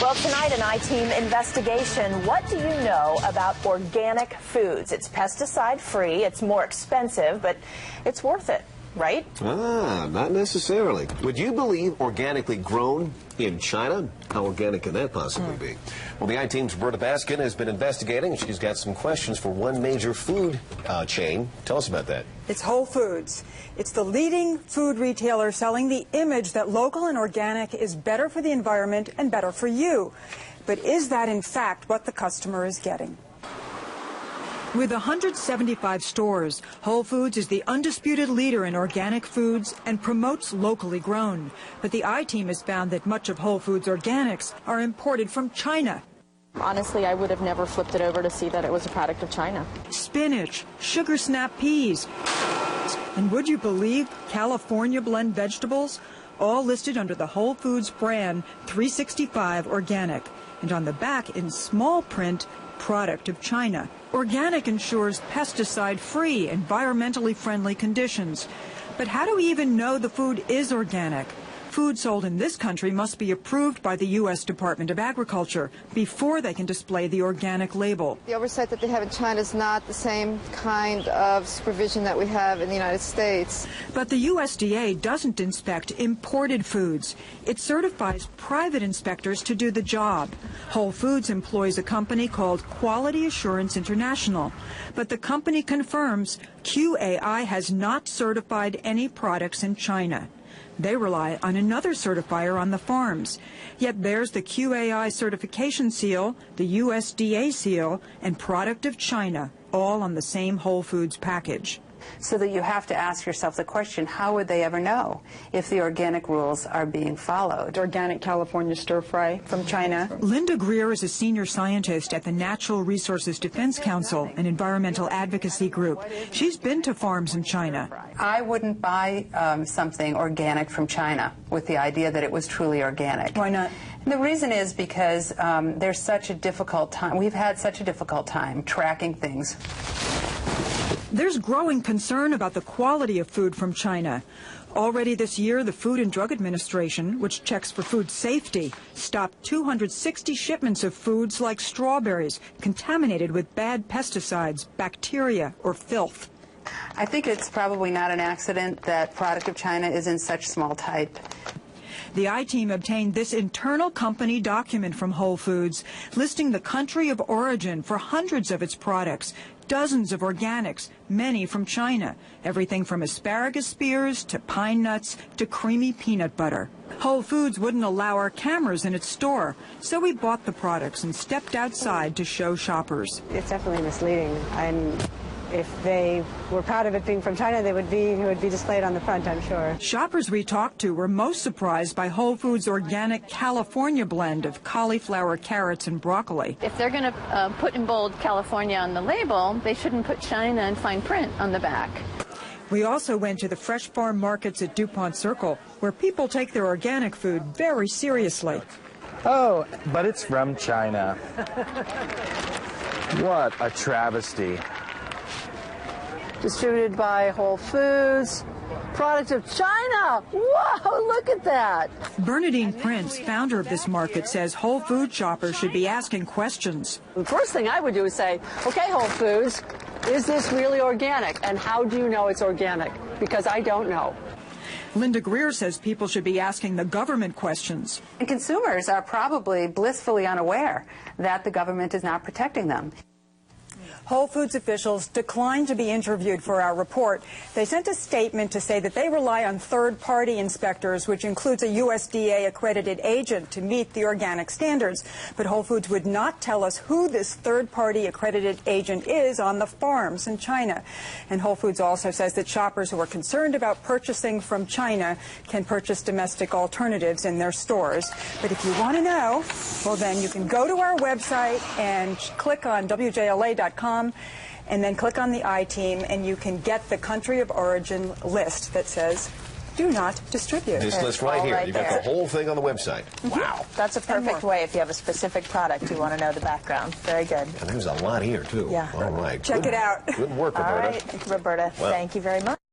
Well, tonight, an I-Team investigation. What do you know about organic foods? It's pesticide-free, it's more expensive, but it's worth it, right? Not necessarily. Would you believe organically grown in China? How organic can that possibly be? Well, the I-Team's Berta Baskin has been investigating, and she's got some questions for one major food chain. Tell us about that. It's Whole Foods. It's the leading food retailer selling the image that local and organic is better for the environment and better for you. But is that in fact what the customer is getting? With 175 stores, Whole Foods is the undisputed leader in organic foods and promotes locally grown. But the I-Team has found that much of Whole Foods organics are imported from China. Honestly, I would have never flipped it over to see that it was a product of China. Spinach, sugar snap peas, and would you believe California blend vegetables? All listed under the Whole Foods brand 365 Organic. And on the back in small print, product of China. Organic ensures pesticide-free, environmentally friendly conditions. But how do we even know the food is organic? Food sold in this country must be approved by the U.S. Department of Agriculture before they can display the organic label. The oversight that they have in China is not the same kind of supervision that we have in the United States. But the USDA doesn't inspect imported foods. It certifies private inspectors to do the job. Whole Foods employs a company called Quality Assurance International. But the company confirms QAI has not certified any products in China. They rely on another certifier on the farms. Yet there's the QAI certification seal, the USDA seal, and product of China, all on the same Whole Foods package. So that you have to ask yourself the question, how would they ever know if the organic rules are being followed? Organic California stir fry from China. Linda Greer is a senior scientist at the Natural Resources Defense Council, an environmental advocacy group. She's been to farms in China. I wouldn't buy something organic from China with the idea that it was truly organic. Why not? The reason is because there's such a difficult time. We've had such a difficult time tracking things. There's growing concern about the quality of food from China. Already this year, the Food and Drug Administration, which checks for food safety, stopped 260 shipments of foods like strawberries contaminated with bad pesticides, bacteria, or filth. I think it's probably not an accident that product of China is in such small type. The I-Team obtained this internal company document from Whole Foods listing the country of origin for hundreds of its products, dozens of organics, many from China, everything from asparagus spears to pine nuts to creamy peanut butter. Whole Foods wouldn't allow our cameras in its store, so we bought the products and stepped outside to show shoppers. It's definitely misleading. If they were proud of it being from China, it would be displayed on the front, I'm sure. Shoppers we talked to were most surprised by Whole Foods' organic California blend of cauliflower, carrots, and broccoli. If they're going to put in bold California on the label, they shouldn't put China in fine print on the back. We also went to the fresh farm markets at DuPont Circle, where people take their organic food very seriously. Oh, but it's from China. What a travesty. Distributed by Whole Foods, product of China. Whoa, look at that. Bernadine Prince, founder of this market, says Whole Food shoppers should be asking questions. The first thing I would do is say, okay, Whole Foods, is this really organic? And how do you know it's organic? Because I don't know. Linda Greer says people should be asking the government questions. And consumers are probably blissfully unaware that the government is not protecting them. Whole Foods officials declined to be interviewed for our report. They sent a statement to say that they rely on third-party inspectors, which includes a USDA-accredited agent, to meet the organic standards. But Whole Foods would not tell us who this third-party accredited agent is on the farms in China. And Whole Foods also says that shoppers who are concerned about purchasing from China can purchase domestic alternatives in their stores. But if you want to know, well, then you can go to our website and click on WJLA.com. And then click on the I-Team, and you can get the country of origin list that says, do not distribute. This list right here. You've got the whole thing on the website. Wow. That's a perfect way if you have a specific product you want to know the background. Very good. And there's a lot here, too. Yeah. All right. Check it out. Good work, Roberta. All right. Thank you, Roberta. Well, thank you very much.